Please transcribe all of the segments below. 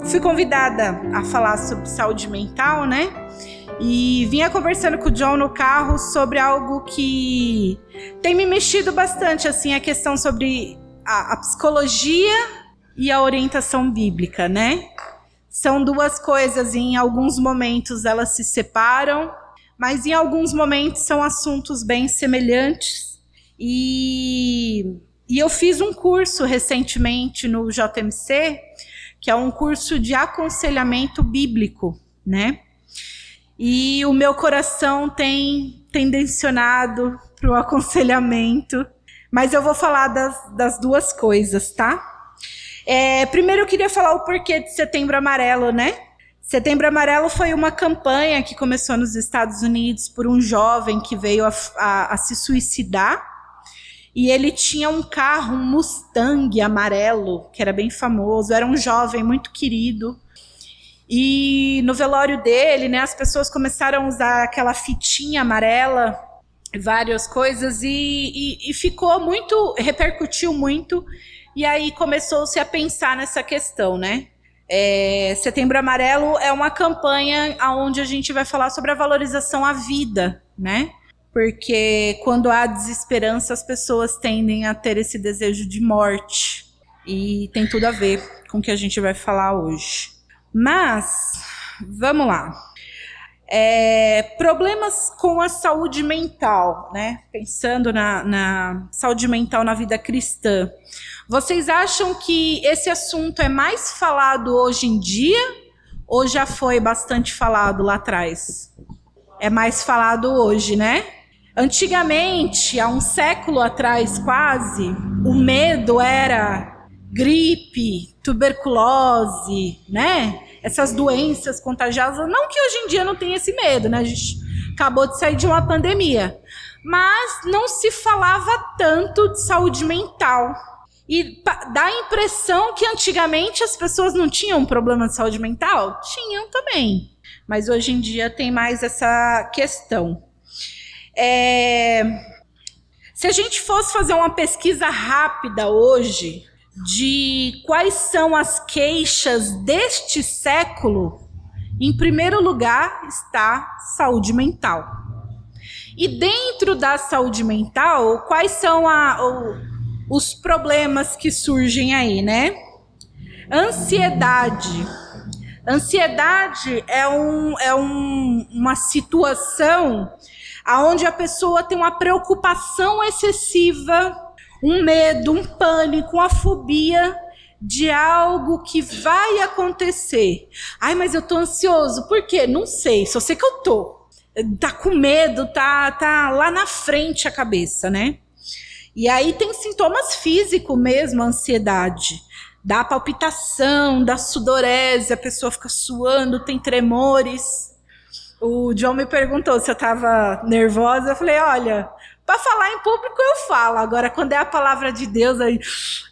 fui convidada a falar sobre saúde mental, né? E vinha conversando com o John no carro sobre algo que tem me mexido bastante, assim, a questão sobre a psicologia e a orientação bíblica, né? São duas coisas, em alguns momentos elas se separam, mas em alguns momentos são assuntos bem semelhantes. E eu fiz um curso recentemente no JMC, que é um curso de aconselhamento bíblico, né? E o meu coração tem tendencionado para o aconselhamento, mas eu vou falar das duas coisas, tá? Primeiro eu queria falar o porquê de Setembro Amarelo, né? Setembro Amarelo foi uma campanha que começou nos Estados Unidos por um jovem que veio a se suicidar. E ele tinha um carro, um Mustang amarelo, que era bem famoso, era um jovem muito querido. E no velório dele, né, as pessoas começaram a usar aquela fitinha amarela, várias coisas, e ficou muito, repercutiu muito, e aí começou-se a pensar nessa questão, né? Setembro Amarelo é uma campanha onde a gente vai falar sobre a valorização à vida, né? Porque quando há desesperança, as pessoas tendem a ter esse desejo de morte. E tem tudo a ver com o que a gente vai falar hoje. Mas, vamos lá. Problemas com a saúde mental, né? Pensando na saúde mental na vida cristã. Vocês acham que esse assunto é mais falado hoje em dia? Ou já foi bastante falado lá atrás? É mais falado hoje, né? Antigamente, há um século atrás quase, o medo era gripe, tuberculose, né? Essas doenças contagiosas. Não que hoje em dia não tenha esse medo, né? A gente acabou de sair de uma pandemia. Mas não se falava tanto de saúde mental. E dá a impressão que antigamente as pessoas não tinham problema de saúde mental? Tinham também. Mas hoje em dia tem mais essa questão. Se a gente fosse fazer uma pesquisa rápida hoje de quais são as queixas deste século, em primeiro lugar está saúde mental. E dentro da saúde mental, quais são os problemas que surgem aí, né? Ansiedade. Ansiedade é uma situação onde a pessoa tem uma preocupação excessiva, um medo, um pânico, uma fobia de algo que vai acontecer. Ai, mas eu tô ansioso. Por quê? Não sei, só sei que eu tô. Tá com medo, tá lá na frente a cabeça, né? E aí tem sintomas físicos mesmo, a ansiedade. Dá palpitação, dá sudorese, a pessoa fica suando, tem tremores. O John me perguntou se eu estava nervosa. Eu falei, olha, para falar em público eu falo. Agora, quando é a palavra de Deus, aí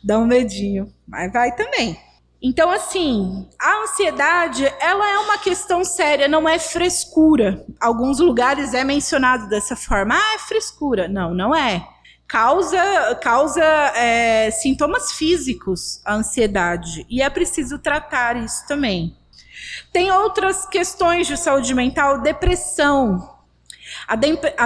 dá um medinho. Mas vai também. Então, assim, a ansiedade, ela é uma questão séria, não é frescura. Alguns lugares é mencionado dessa forma. Ah, é frescura. Não, não é. Causa sintomas físicos a ansiedade. E é preciso tratar isso também. Tem outras questões de saúde mental, depressão. A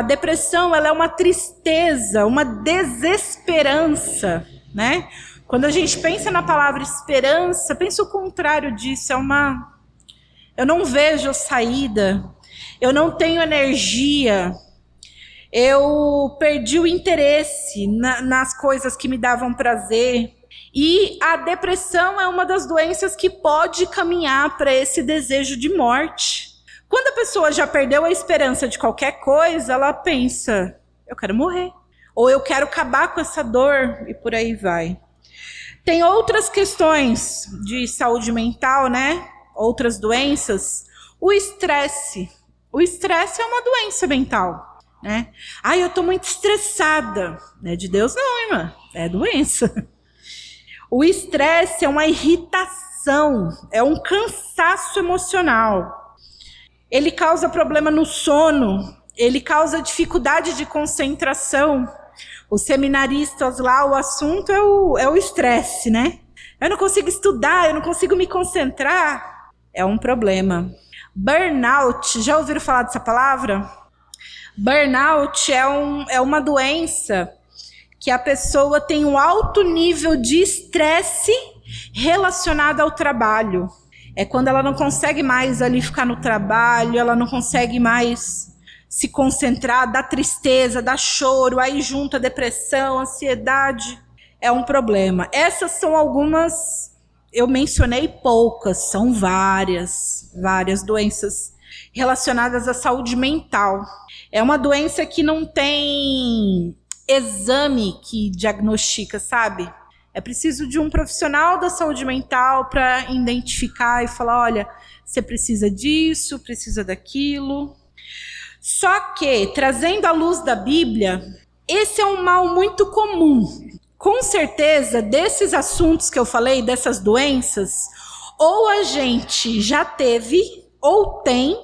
depressão, ela é uma tristeza, uma desesperança, né? Quando a gente pensa na palavra esperança, pensa o contrário disso, eu não vejo saída, eu não tenho energia, eu perdi o interesse nas coisas que me davam prazer. E a depressão é uma das doenças que pode caminhar para esse desejo de morte. Quando a pessoa já perdeu a esperança de qualquer coisa, ela pensa, eu quero morrer. Ou eu quero acabar com essa dor, e por aí vai. Tem outras questões de saúde mental, né? Outras doenças. O estresse. O estresse é uma doença mental, né? Ai, eu tô muito estressada. Não é de Deus não, irmã. É doença. O estresse é uma irritação, é um cansaço emocional. Ele causa problema no sono, ele causa dificuldade de concentração. Os seminaristas lá, o assunto é o estresse, né? Eu não consigo estudar, eu não consigo me concentrar. É um problema. Burnout, já ouviram falar dessa palavra? Burnout é uma doença que a pessoa tem um alto nível de estresse relacionado ao trabalho. É quando ela não consegue mais ali ficar no trabalho, ela não consegue mais se concentrar, dá tristeza, dá choro, aí junta depressão, ansiedade, é um problema. Essas são algumas, eu mencionei poucas, são várias doenças relacionadas à saúde mental. É uma doença que não tem exame que diagnostica, sabe? É preciso de um profissional da saúde mental para identificar e falar, olha, você precisa disso, precisa daquilo. Só que, trazendo à luz da Bíblia, esse é um mal muito comum. Com certeza, desses assuntos que eu falei, dessas doenças, ou a gente já teve, ou tem,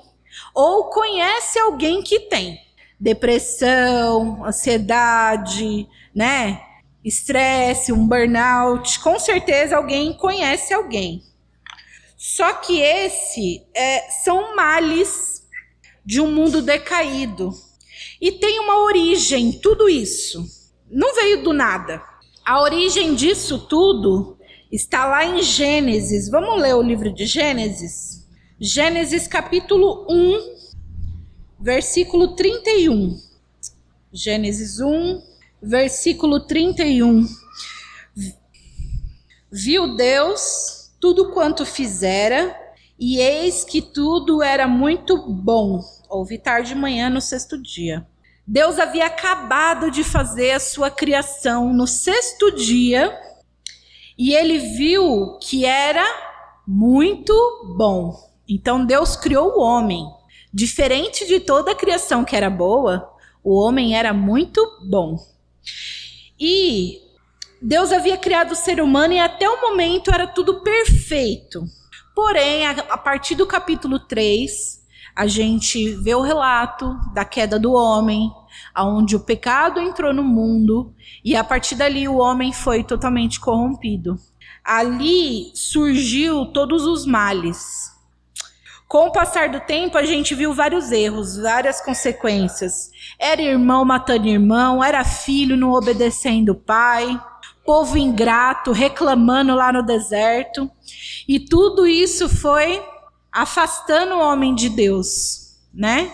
ou conhece alguém que tem. Depressão, ansiedade, né? Estresse, um burnout, com certeza alguém conhece alguém. Só que são males de um mundo decaído. E tem uma origem, tudo isso. Não veio do nada. A origem disso tudo está lá em Gênesis. Vamos ler o livro de Gênesis? Gênesis capítulo 1, versículo 31. Gênesis 1. Versículo 31. Viu Deus tudo quanto fizera, e eis que tudo era muito bom. Houve tarde de manhã no sexto dia. Deus havia acabado de fazer a sua criação no sexto dia, e ele viu que era muito bom. Então Deus criou o homem. Diferente de toda a criação que era boa, o homem era muito bom. E Deus havia criado o ser humano e até o momento era tudo perfeito. Porém, a partir do capítulo 3, a gente vê o relato da queda do homem, onde o pecado entrou no mundo e a partir dali o homem foi totalmente corrompido. Ali surgiu todos os males. Com o passar do tempo, a gente viu vários erros, várias consequências. Era irmão matando irmão, era filho não obedecendo o pai, povo ingrato, reclamando lá no deserto. E tudo isso foi afastando o homem de Deus, né?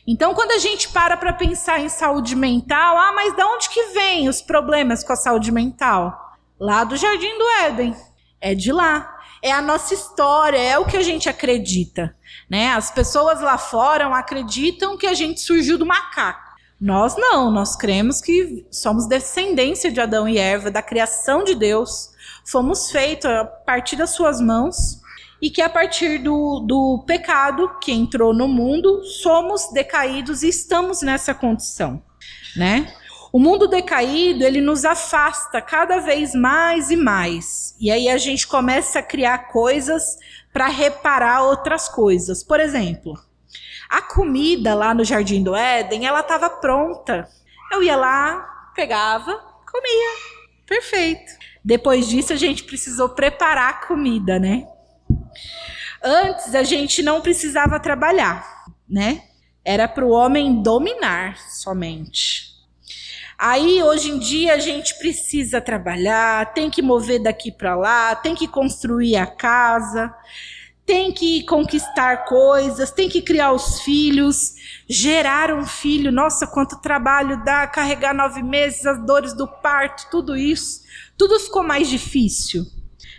Então, quando a gente para pensar em saúde mental, mas de onde que vem os problemas com a saúde mental? Lá do Jardim do Éden, é de lá. É a nossa história, é o que a gente acredita, né? As pessoas lá fora acreditam que a gente surgiu do macaco. Nós não, nós cremos que somos descendência de Adão e Eva, da criação de Deus. Fomos feitos a partir das suas mãos e que a partir do pecado que entrou no mundo, somos decaídos e estamos nessa condição, né? O mundo decaído, ele nos afasta cada vez mais e mais. E aí a gente começa a criar coisas para reparar outras coisas. Por exemplo, a comida lá no Jardim do Éden, ela estava pronta. Eu ia lá, pegava, comia. Perfeito. Depois disso, a gente precisou preparar a comida, né? Antes, a gente não precisava trabalhar, né? Era para o homem dominar somente. Aí, hoje em dia, a gente precisa trabalhar, tem que mover daqui para lá, tem que construir a casa, tem que conquistar coisas, tem que criar os filhos, gerar um filho. Nossa, quanto trabalho dá, carregar 9 meses, as dores do parto, tudo isso. Tudo ficou mais difícil,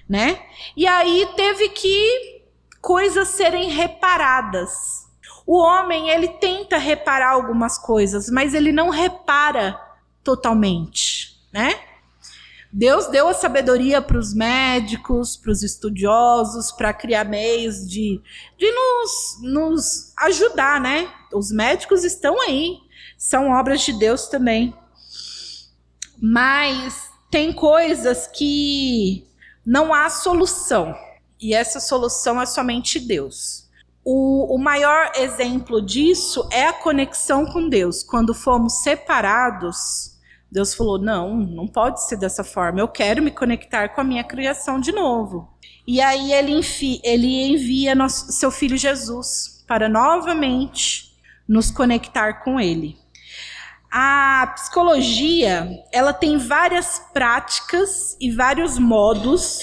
né? E aí teve que coisas serem reparadas. O homem, ele tenta reparar algumas coisas, mas ele não repara totalmente, né? Deus deu a sabedoria para os médicos, para os estudiosos, para criar meios de nos ajudar, né? Os médicos estão aí, são obras de Deus também. Mas tem coisas que não há solução, e essa solução é somente Deus. O maior exemplo disso é a conexão com Deus. Quando fomos separados, Deus falou, não pode ser dessa forma, eu quero me conectar com a minha criação de novo. E aí ele envia seu Filho Jesus para novamente nos conectar com ele. A psicologia, ela tem várias práticas e vários modos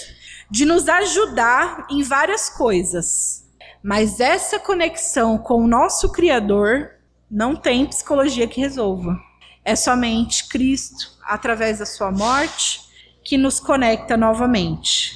de nos ajudar em várias coisas. Mas essa conexão com o nosso Criador não tem psicologia que resolva. É somente Cristo, através da sua morte, que nos conecta novamente.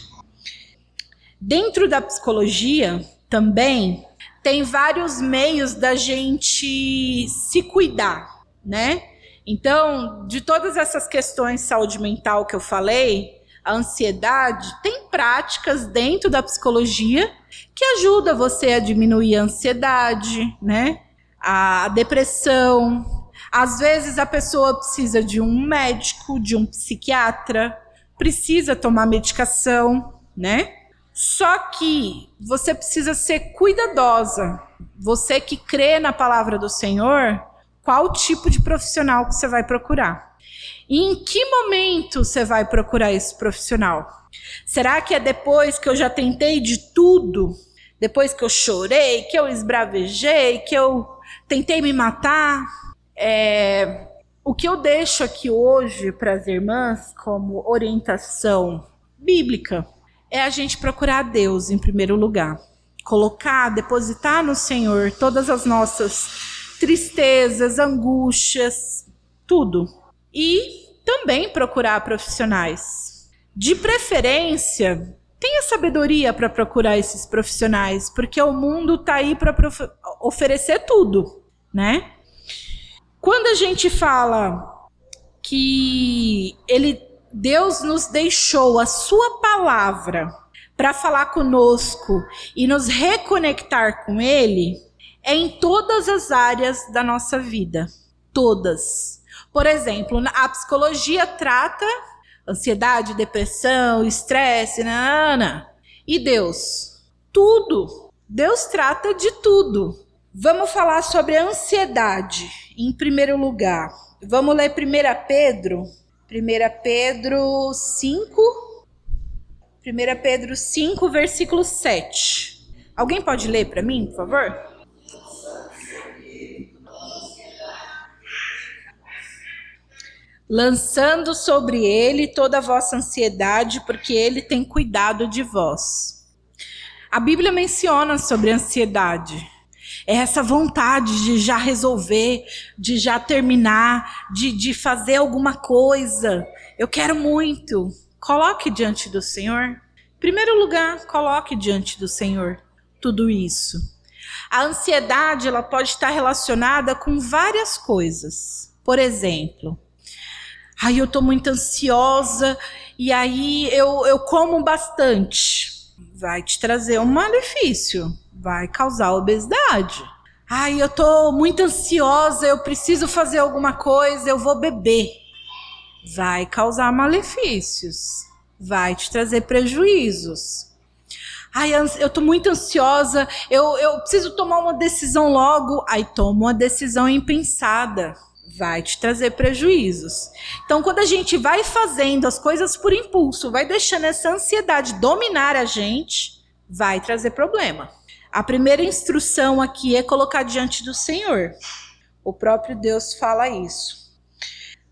Dentro da psicologia, também, tem vários meios da gente se cuidar, né? Então, de todas essas questões de saúde mental que eu falei, a ansiedade, tem práticas dentro da psicologia que ajudam você a diminuir a ansiedade, né? A depressão. Às vezes a pessoa precisa de um médico, de um psiquiatra, precisa tomar medicação, né? Só que você precisa ser cuidadosa. Você que crê na palavra do Senhor, qual tipo de profissional que você vai procurar? E em que momento você vai procurar esse profissional? Será que é depois que eu já tentei de tudo? Depois que eu chorei, que eu esbravejei, que eu tentei me matar? O que eu deixo aqui hoje para as irmãs como orientação bíblica é a gente procurar a Deus em primeiro lugar. Depositar no Senhor todas as nossas tristezas, angústias, tudo. E também procurar profissionais. De preferência, tenha sabedoria para procurar esses profissionais, porque o mundo está aí para oferecer tudo, né? Quando a gente fala que Deus nos deixou a sua palavra para falar conosco e nos reconectar com Ele, é em todas as áreas da nossa vida. Todas. Por exemplo, a psicologia trata ansiedade, depressão, estresse, E Deus? Tudo. Deus trata de tudo. Vamos falar sobre a ansiedade, em primeiro lugar. Vamos ler 1 Pedro 5, versículo 7. Alguém pode ler para mim, por favor? Lançando sobre ele toda a vossa ansiedade, porque ele tem cuidado de vós. A Bíblia menciona sobre a ansiedade. É essa vontade de já resolver, de já terminar, de fazer alguma coisa. Eu quero muito. Coloque diante do Senhor. Em primeiro lugar, coloque diante do Senhor tudo isso. A ansiedade, ela pode estar relacionada com várias coisas. Por exemplo, eu estou muito ansiosa e aí eu como bastante. Vai te trazer um malefício. Vai causar obesidade. Eu tô muito ansiosa, eu preciso fazer alguma coisa, eu vou beber. Vai causar malefícios. Vai te trazer prejuízos. Eu tô muito ansiosa, eu preciso tomar uma decisão logo. Aí toma uma decisão impensada. Vai te trazer prejuízos. Então, quando a gente vai fazendo as coisas por impulso, vai deixando essa ansiedade dominar a gente, vai trazer problema. A primeira instrução aqui é colocar diante do Senhor. O próprio Deus fala isso.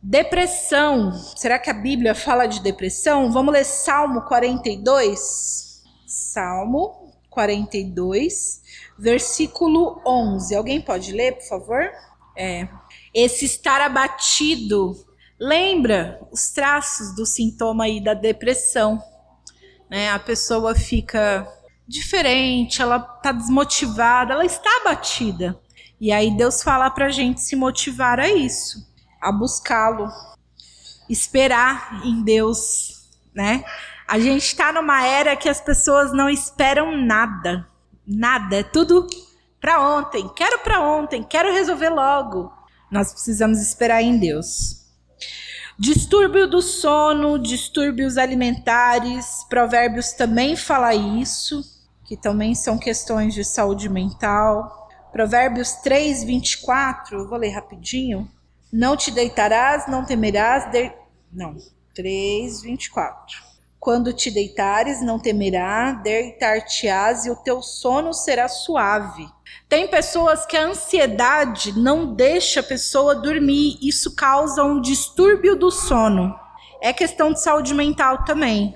Depressão. Será que a Bíblia fala de depressão? Vamos ler Salmo 42. Salmo 42, versículo 11. Alguém pode ler, por favor? Esse estar abatido. Lembra os traços do sintoma aí da depressão, né? A pessoa fica diferente, ela está desmotivada, ela está abatida. E aí Deus fala pra gente se motivar a isso, a buscá-lo, esperar em Deus, né? A gente está numa era que as pessoas não esperam nada, é tudo para ontem, quero resolver logo. Nós precisamos esperar em Deus. Distúrbio do sono, distúrbios alimentares, Provérbios também fala isso, que também são questões de saúde mental. Provérbios 3, 24, vou ler rapidinho. Não te deitarás, não temerás. 3:24. Quando te deitares, não temerás, deitar-te-ás e o teu sono será suave. Tem pessoas que a ansiedade não deixa a pessoa dormir. Isso causa um distúrbio do sono. É questão de saúde mental também.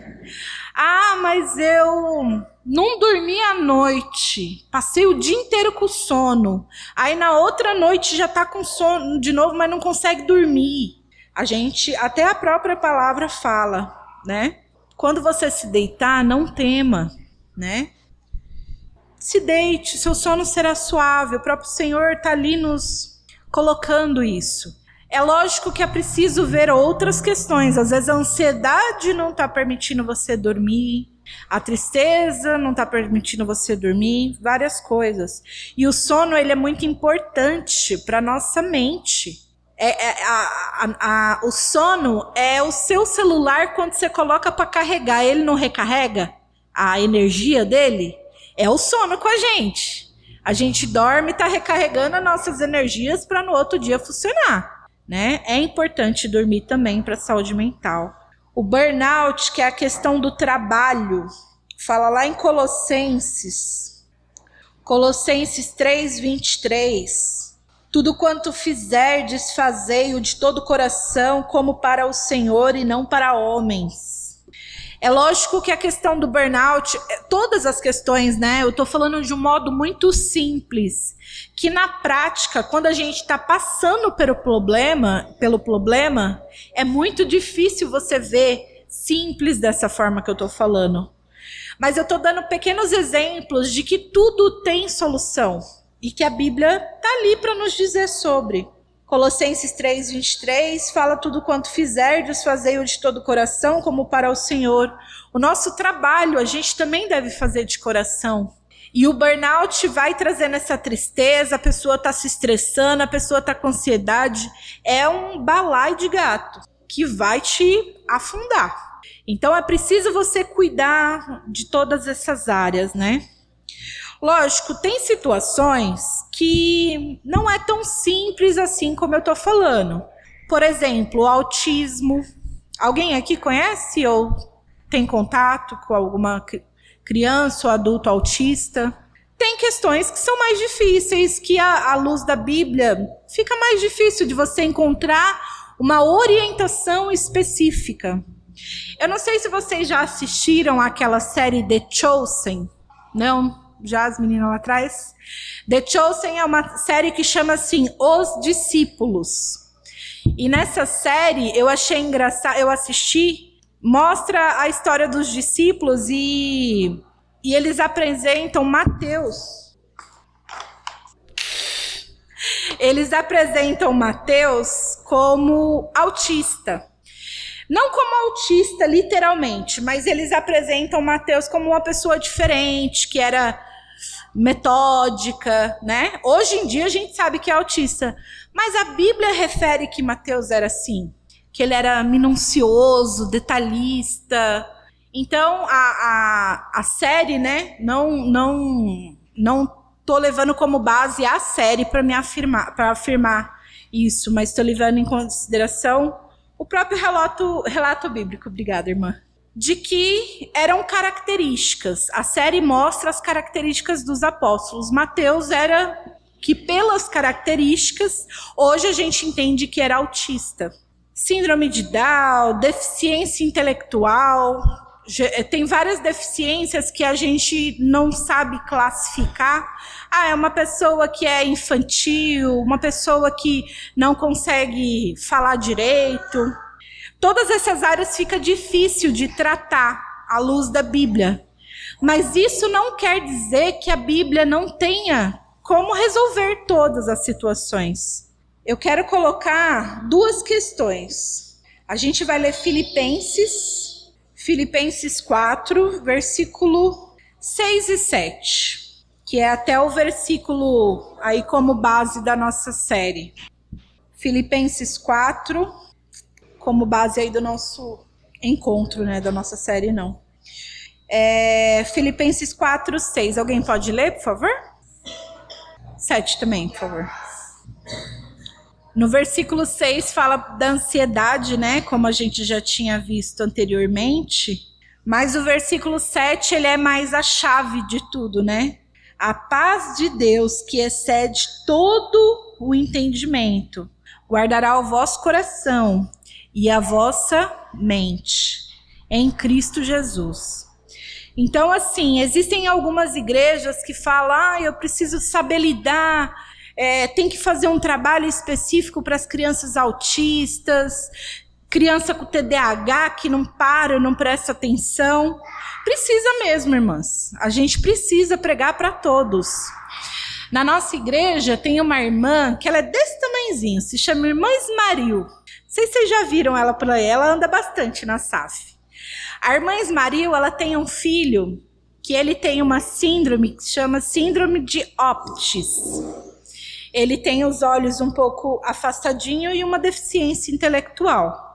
Ah, mas eu não dormi à noite. Passei o dia inteiro com sono. Aí na outra noite já tá com sono de novo, mas não consegue dormir. Até a própria palavra fala, né? Quando você se deitar, não tema, né? Se deite, seu sono será suave. O próprio Senhor está ali nos colocando isso. É lógico que é preciso ver outras questões. Às vezes a ansiedade não está permitindo você dormir. A tristeza não está permitindo você dormir. Várias coisas. E o sono, ele é muito importante para a nossa mente. O sono é o seu celular quando você coloca para carregar. Ele não recarrega a energia dele? É o sono com a gente. A gente dorme e está recarregando as nossas energias para no outro dia funcionar, né? É importante dormir também para a saúde mental. O burnout, que é a questão do trabalho, fala lá em Colossenses 3:23. Tudo quanto fizerdes, fazei-o de todo o coração, como para o Senhor e não para homens. É lógico que a questão do burnout, todas as questões, né? Eu estou falando de um modo muito simples, que na prática, quando a gente está passando pelo problema, é muito difícil você ver simples dessa forma que eu estou falando. Mas eu estou dando pequenos exemplos de que tudo tem solução e que a Bíblia está ali para nos dizer sobre. Colossenses 3:23 fala: tudo quanto fizerdes, fazei-o de todo o coração, como para o Senhor. O nosso trabalho a gente também deve fazer de coração. E o burnout vai trazendo essa tristeza, a pessoa está se estressando, a pessoa está com ansiedade. É um balaio de gato que vai te afundar. Então é preciso você cuidar de todas essas áreas, né? Lógico, tem situações que não é tão simples assim como eu estou falando. Por exemplo, o autismo. Alguém aqui conhece ou tem contato com alguma criança ou adulto autista? Tem questões que são mais difíceis, que à luz da Bíblia fica mais difícil de você encontrar uma orientação específica. Eu não sei se vocês já assistiram àquela série The Chosen. Não? Já as meninas lá atrás. The Chosen é uma série que chama assim Os Discípulos. E nessa série eu achei engraçado, eu assisti, mostra a história dos discípulos e eles apresentam Mateus. Eles apresentam Mateus como autista. Não como autista, literalmente, mas eles apresentam Mateus como uma pessoa diferente, que era metódica, né? Hoje em dia a gente sabe que é autista, mas a Bíblia refere que Mateus era assim, que ele era minucioso, detalhista. Então a série, né? Não tô levando como base a série para afirmar isso, mas estou levando em consideração o próprio relato bíblico. Obrigada, irmã. De que eram características. A série mostra as características dos apóstolos. Mateus era que, pelas características, hoje a gente entende que era autista. Síndrome de Down, deficiência intelectual. Tem várias deficiências que a gente não sabe classificar. É uma pessoa que é infantil, uma pessoa que não consegue falar direito. Todas essas áreas fica difícil de tratar à luz da Bíblia. Mas isso não quer dizer que a Bíblia não tenha como resolver todas as situações. Eu quero colocar duas questões. A gente vai ler Filipenses 4, versículo 6 e 7, que é até o versículo aí como base da nossa série. Filipenses 4, como base aí do nosso encontro, né, da nossa série, não. Filipenses 4, 6. Alguém pode ler, por favor? 7 também, por favor. No versículo 6 fala da ansiedade, né? Como a gente já tinha visto anteriormente. Mas o versículo 7, ele é mais a chave de tudo, né? A paz de Deus, que excede todo o entendimento, guardará o vosso coração e a vossa mente em Cristo Jesus. Então, assim, existem algumas igrejas que falam, eu preciso saber lidar, tem que fazer um trabalho específico para as crianças autistas, criança com TDAH que não para, não presta atenção. Precisa mesmo, irmãs. A gente precisa pregar para todos. Na nossa igreja tem uma irmã que ela é desse tamanhozinho, se chama Irmã Ismaril. Não sei se vocês já viram ela por aí, ela anda bastante na SAF. A Irmã Ismaril, ela tem um filho que ele tem uma síndrome que se chama síndrome de Optis. Ele tem os olhos um pouco afastadinhos e uma deficiência intelectual.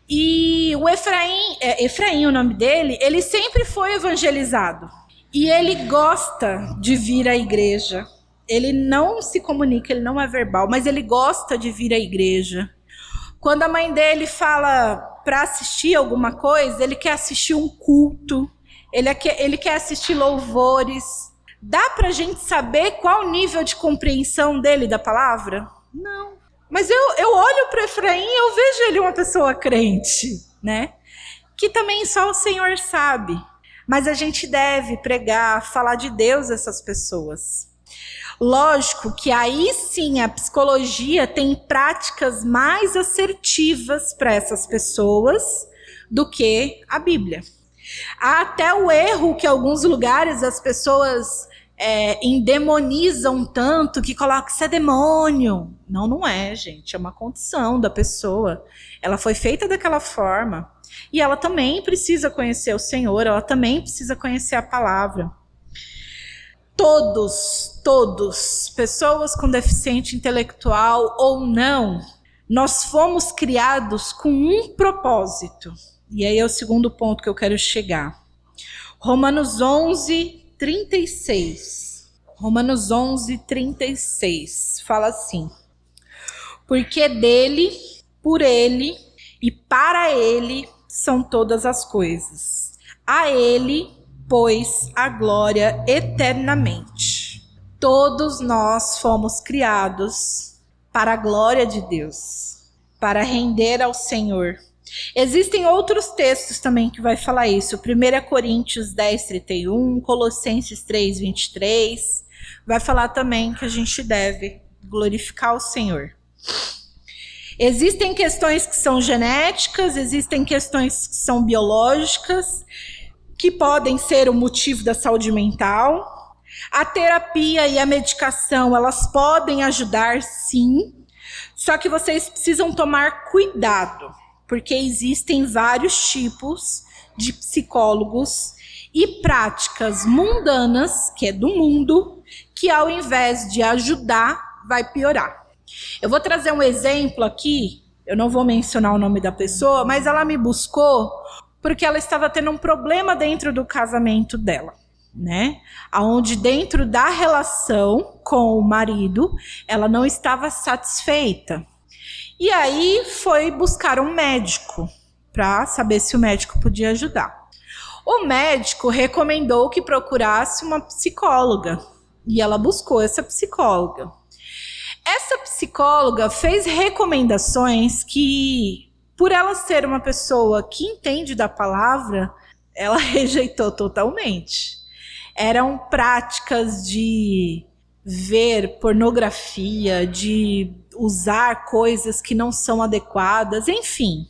E o Efraim, o nome dele, ele sempre foi evangelizado. E ele gosta de vir à igreja. Ele não se comunica, ele não é verbal, mas ele gosta de vir à igreja. Quando a mãe dele fala para assistir alguma coisa, ele quer assistir um culto, ele quer assistir louvores. Dá para a gente saber qual o nível de compreensão dele da palavra? Não. Mas eu olho para Efraim e eu vejo ele uma pessoa crente, né? Que também só o Senhor sabe. Mas a gente deve pregar, falar de Deus a essas pessoas. Lógico que aí sim a psicologia tem práticas mais assertivas para essas pessoas do que a Bíblia. Há até o erro que em alguns lugares as pessoas endemonizam tanto que colocam isso é demônio. Não, não é, gente. É uma condição da pessoa. Ela foi feita daquela forma. E ela também precisa conhecer o Senhor, ela também precisa conhecer a palavra. Todos, pessoas com deficiência intelectual ou não, nós fomos criados com um propósito. E aí é o segundo ponto que eu quero chegar. Romanos 11:36. Romanos 11:36 fala assim: porque dele, por ele e para ele são todas as coisas. A ele, pois, a glória eternamente. Todos nós fomos criados para a glória de Deus, para render ao Senhor. Existem outros textos também que vai falar isso. 1 Coríntios 10:31, Colossenses 3:23. Vai falar também que a gente deve glorificar o Senhor. Existem questões que são genéticas, existem questões que são biológicas, que podem ser o motivo da saúde mental. A terapia e a medicação, elas podem ajudar, sim. Só que vocês precisam tomar cuidado, porque existem vários tipos de psicólogos e práticas mundanas, que é do mundo, que ao invés de ajudar, vai piorar. Eu vou trazer um exemplo aqui, eu não vou mencionar o nome da pessoa, mas ela me buscou porque ela estava tendo um problema dentro do casamento dela, né? Onde dentro da relação com o marido, ela não estava satisfeita. E aí foi buscar um médico para saber se o médico podia ajudar. O médico recomendou que procurasse uma psicóloga e ela buscou essa psicóloga. Essa psicóloga fez recomendações que, por ela ser uma pessoa que entende da palavra, ela rejeitou totalmente. Eram práticas de ver pornografia, de usar coisas que não são adequadas, enfim.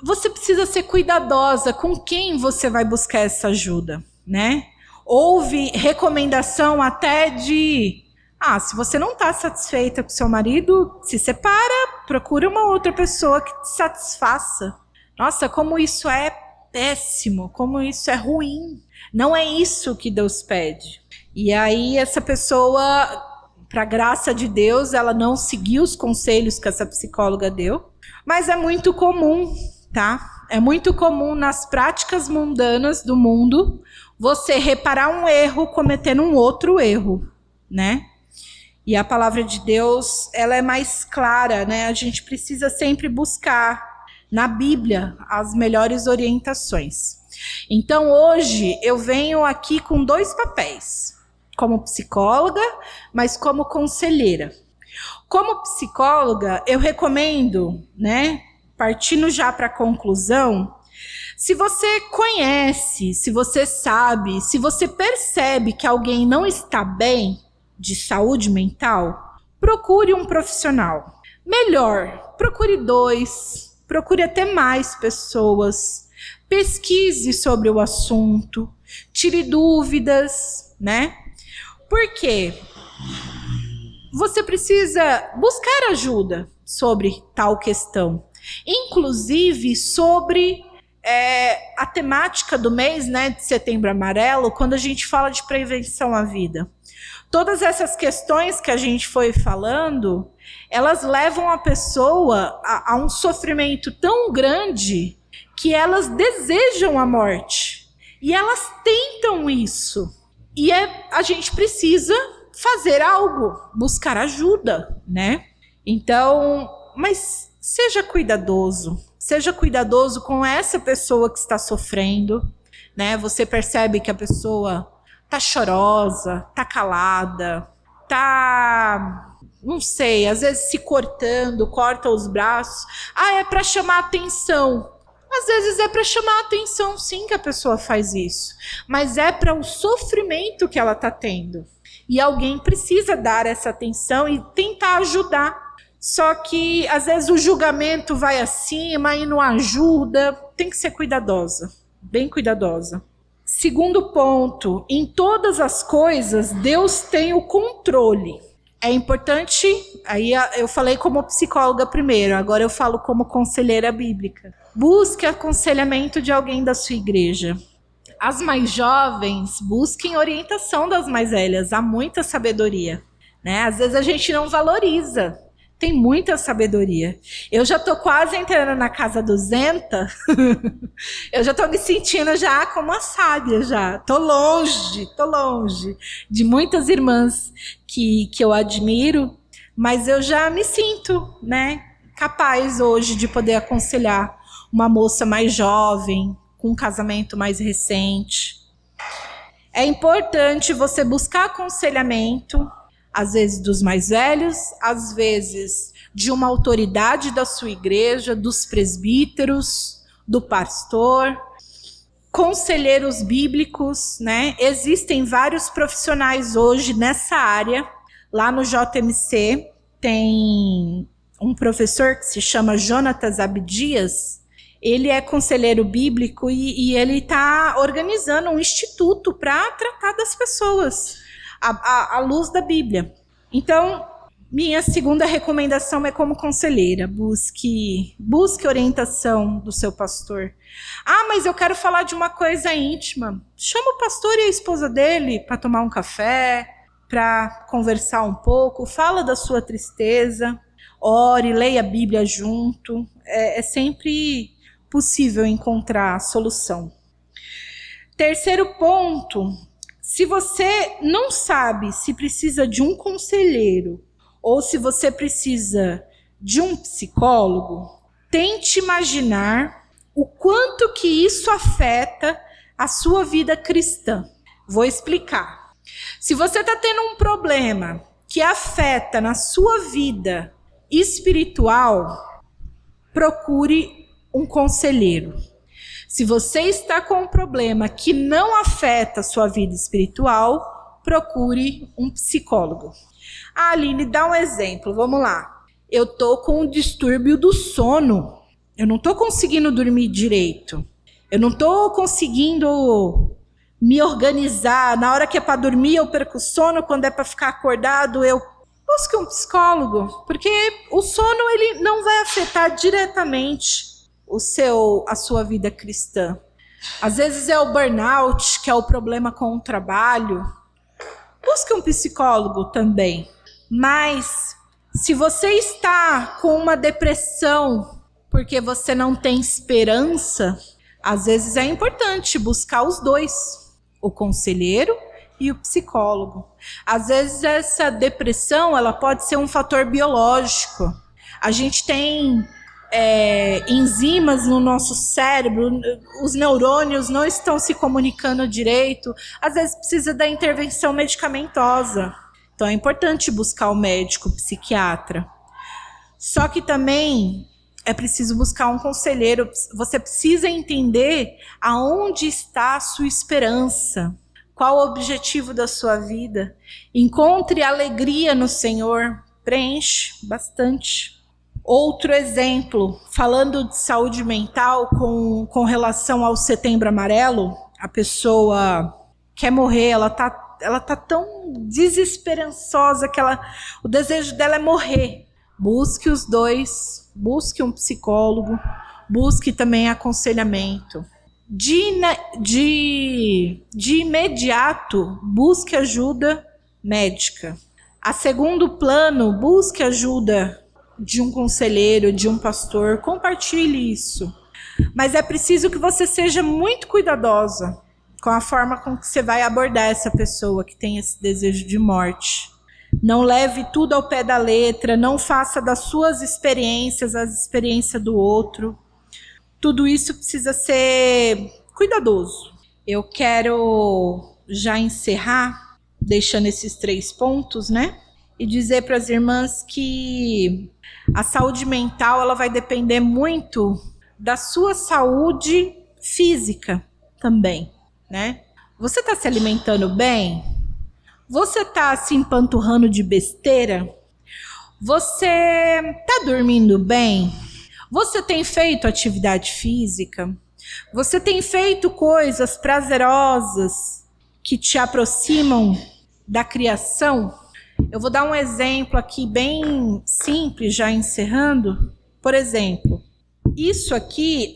Você precisa ser cuidadosa com quem você vai buscar essa ajuda, né? Houve recomendação até de... se você não está satisfeita com seu marido, se separa, procura uma outra pessoa que te satisfaça. Nossa, como isso é péssimo, como isso é ruim. Não é isso que Deus pede. E aí essa pessoa, para a graça de Deus, ela não seguiu os conselhos que essa psicóloga deu. Mas é muito comum, tá? É muito comum nas práticas mundanas do mundo você reparar um erro cometendo um outro erro, né? E a palavra de Deus, ela é mais clara, né? A gente precisa sempre buscar na Bíblia as melhores orientações. Então, hoje, eu venho aqui com 2 papéis. Como psicóloga, mas como conselheira. Como psicóloga, eu recomendo, né? Partindo já para a conclusão, se você conhece, se você sabe, se você percebe que alguém não está bem de saúde mental, procure um profissional. Melhor, procure 2, procure até mais pessoas, pesquise sobre o assunto, tire dúvidas, né? Por quê? Você precisa buscar ajuda sobre tal questão. Inclusive sobre a temática do mês, né, de Setembro Amarelo, quando a gente fala de prevenção à vida. Todas essas questões que a gente foi falando, elas levam a pessoa a um sofrimento tão grande que elas desejam a morte. E elas tentam isso. E a gente precisa fazer algo, buscar ajuda, né? Então, mas seja cuidadoso com essa pessoa que está sofrendo, né? Você percebe que a pessoa tá chorosa, tá calada, tá, não sei, às vezes se cortando, corta os braços. É para chamar atenção. Às vezes é para chamar atenção, sim, que a pessoa faz isso. Mas é para o sofrimento que ela tá tendo. E alguém precisa dar essa atenção e tentar ajudar. Só que, às vezes, o julgamento vai acima e não ajuda. Tem que ser cuidadosa, bem cuidadosa. Segundo ponto, em todas as coisas, Deus tem o controle. É importante, aí eu falei como psicóloga primeiro, agora eu falo como conselheira bíblica. Busque aconselhamento de alguém da sua igreja. As mais jovens, busquem orientação das mais velhas, há muita sabedoria, né? Às vezes a gente não valoriza. Tem muita sabedoria. Eu já tô quase entrando na casa 200. Eu já tô me sentindo já como uma sábia já. Tô longe de muitas irmãs que eu admiro, mas eu já me sinto, né, capaz hoje de poder aconselhar uma moça mais jovem, com um casamento mais recente. É importante você buscar aconselhamento, às vezes dos mais velhos, às vezes de uma autoridade da sua igreja, dos presbíteros, do pastor, conselheiros bíblicos, né? Existem vários profissionais hoje nessa área. Lá no JMC tem um professor que se chama Jonatas Abdias. Ele é conselheiro bíblico e ele está organizando um instituto para tratar das pessoas à luz da Bíblia. Então, minha segunda recomendação é como conselheira, busque orientação do seu pastor. Mas eu quero falar de uma coisa íntima. Chama o pastor e a esposa dele para tomar um café, para conversar um pouco, fala da sua tristeza, ore, leia a Bíblia junto. É sempre possível encontrar solução. Terceiro ponto, se você não sabe se precisa de um conselheiro ou se você precisa de um psicólogo, tente imaginar o quanto que isso afeta a sua vida cristã. Vou explicar. Se você está tendo um problema que afeta na sua vida espiritual, procure um conselheiro. Se você está com um problema que não afeta a sua vida espiritual, procure um psicólogo. Aline, dá um exemplo, vamos lá. Eu estou com um distúrbio do sono. Eu não estou conseguindo dormir direito. Eu não estou conseguindo me organizar. Na hora que é para dormir, eu perco o sono. Quando é para ficar acordado, eu busco um psicólogo. Porque o sono ele não vai afetar diretamente a sua vida cristã. Às vezes é o burnout, que é o problema com o trabalho. Busque um psicólogo também. Mas se você está com uma depressão porque você não tem esperança, às vezes é importante buscar os dois, o conselheiro e o psicólogo. Às vezes essa depressão ela pode ser um fator biológico. A gente tem enzimas no nosso cérebro, os neurônios não estão se comunicando direito, às vezes precisa da intervenção medicamentosa. Então é importante buscar o médico, o psiquiatra. Só que também é preciso buscar um conselheiro. Você precisa entender aonde está a sua esperança, qual o objetivo da sua vida. Encontre alegria no Senhor, preenche bastante. Outro exemplo, falando de saúde mental com relação ao Setembro Amarelo, a pessoa quer morrer, ela tá tão desesperançosa que o desejo dela é morrer. Busque os dois, busque um psicólogo, busque também aconselhamento. De imediato, busque ajuda médica. A segundo plano, busque ajuda de um conselheiro, de um pastor, compartilhe isso. Mas é preciso que você seja muito cuidadosa com a forma com que você vai abordar essa pessoa que tem esse desejo de morte. Não leve tudo ao pé da letra, não faça das suas experiências as experiências do outro. Tudo isso precisa ser cuidadoso. Eu quero já encerrar, deixando esses 3 pontos, né? E dizer para as irmãs que a saúde mental ela vai depender muito da sua saúde física também, né? Você está se alimentando bem? Você está se empanturrando de besteira? Você está dormindo bem? Você tem feito atividade física? Você tem feito coisas prazerosas que te aproximam da criação? Eu vou dar um exemplo aqui bem simples, já encerrando. Por exemplo, isso aqui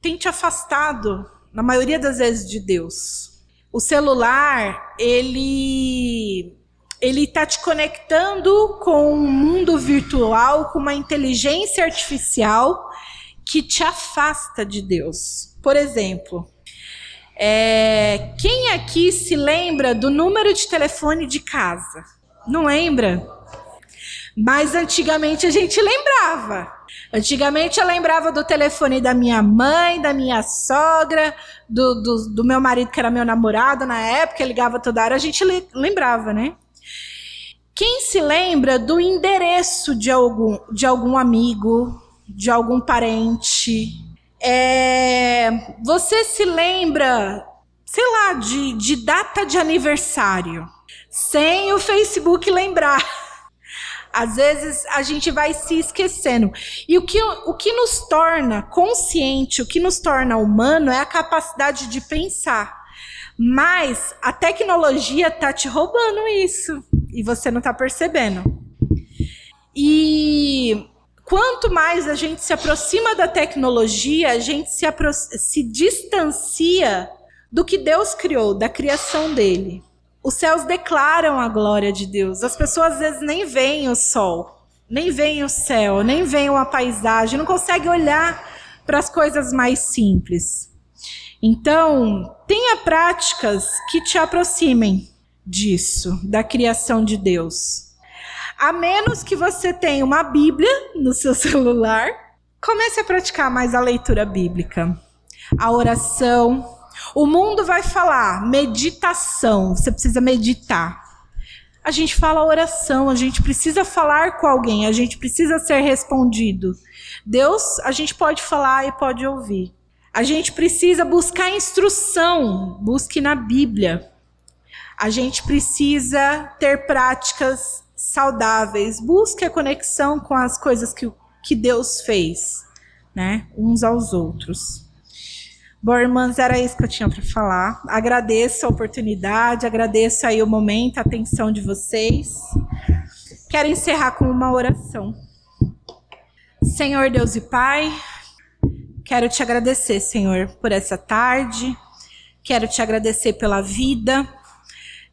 tem te afastado, na maioria das vezes, de Deus. O celular, ele está te conectando com um mundo virtual, com uma inteligência artificial que te afasta de Deus. Por exemplo, quem aqui se lembra do número de telefone de casa? Não lembra? Mas antigamente a gente lembrava. Antigamente eu lembrava do telefone da minha mãe, da minha sogra, do meu marido que era meu namorado na época, ligava toda hora, a gente lembrava, né? Quem se lembra do endereço de algum amigo, de algum parente? Você se lembra, sei lá, de data de aniversário, sem o Facebook lembrar. Às vezes a gente vai se esquecendo. E o que nos torna consciente, o que nos torna humano é a capacidade de pensar. Mas a tecnologia está te roubando isso. E você não está percebendo. E quanto mais a gente se aproxima da tecnologia, a gente se distancia do que Deus criou, da criação dele. Os céus declaram a glória de Deus. As pessoas às vezes nem veem o sol, nem veem o céu, nem veem a paisagem, não conseguem olhar para as coisas mais simples. Então, tenha práticas que te aproximem disso, da criação de Deus. A menos que você tenha uma Bíblia no seu celular, comece a praticar mais a leitura bíblica, a oração. O mundo vai falar meditação, você precisa meditar. A gente fala oração, a gente precisa falar com alguém, a gente precisa ser respondido. Deus, a gente pode falar e pode ouvir. A gente precisa buscar instrução, busque na Bíblia. A gente precisa ter práticas saudáveis, busque a conexão com as coisas que Deus fez, né? Uns aos outros. Bom, irmãs, era isso que eu tinha para falar. Agradeço a oportunidade, agradeço aí o momento, a atenção de vocês. Quero encerrar com uma oração. Senhor Deus e Pai, quero te agradecer, Senhor, por essa tarde. Quero te agradecer pela vida.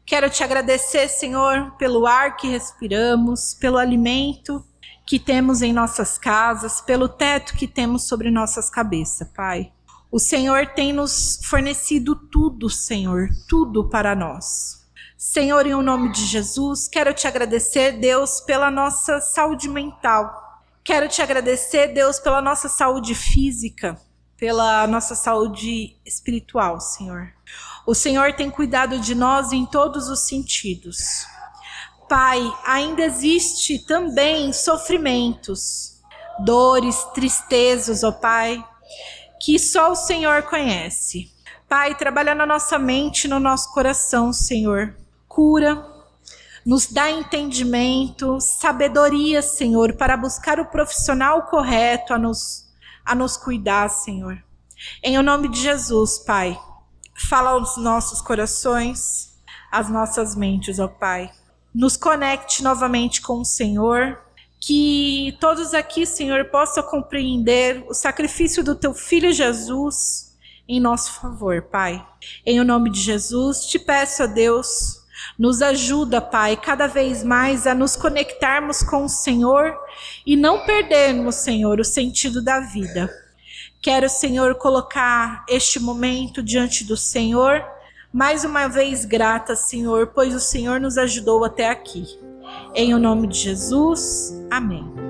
Quero te agradecer, Senhor, pelo ar que respiramos, pelo alimento que temos em nossas casas, pelo teto que temos sobre nossas cabeças, Pai. O Senhor tem nos fornecido tudo, Senhor, tudo para nós. Senhor, em nome de Jesus, quero te agradecer, Deus, pela nossa saúde mental. Quero te agradecer, Deus, pela nossa saúde física, pela nossa saúde espiritual, Senhor. O Senhor tem cuidado de nós em todos os sentidos. Pai, ainda existe também sofrimentos, dores, tristezas, ó Pai, que só o Senhor conhece. Pai, trabalha na nossa mente, no nosso coração, Senhor. Cura, nos dá entendimento, sabedoria, Senhor, para buscar o profissional correto a nos cuidar, Senhor. Em nome de Jesus, Pai, fala aos nossos corações, às nossas mentes, ó Pai. Nos conecte novamente com o Senhor, que todos aqui, Senhor, possam compreender o sacrifício do Teu Filho Jesus em nosso favor, Pai. Em nome de Jesus, te peço, ó Deus, nos ajuda, Pai, cada vez mais a nos conectarmos com o Senhor e não perdermos, Senhor, o sentido da vida. Quero, Senhor, colocar este momento diante do Senhor, mais uma vez grata, Senhor, pois o Senhor nos ajudou até aqui. Em nome de Jesus, amém.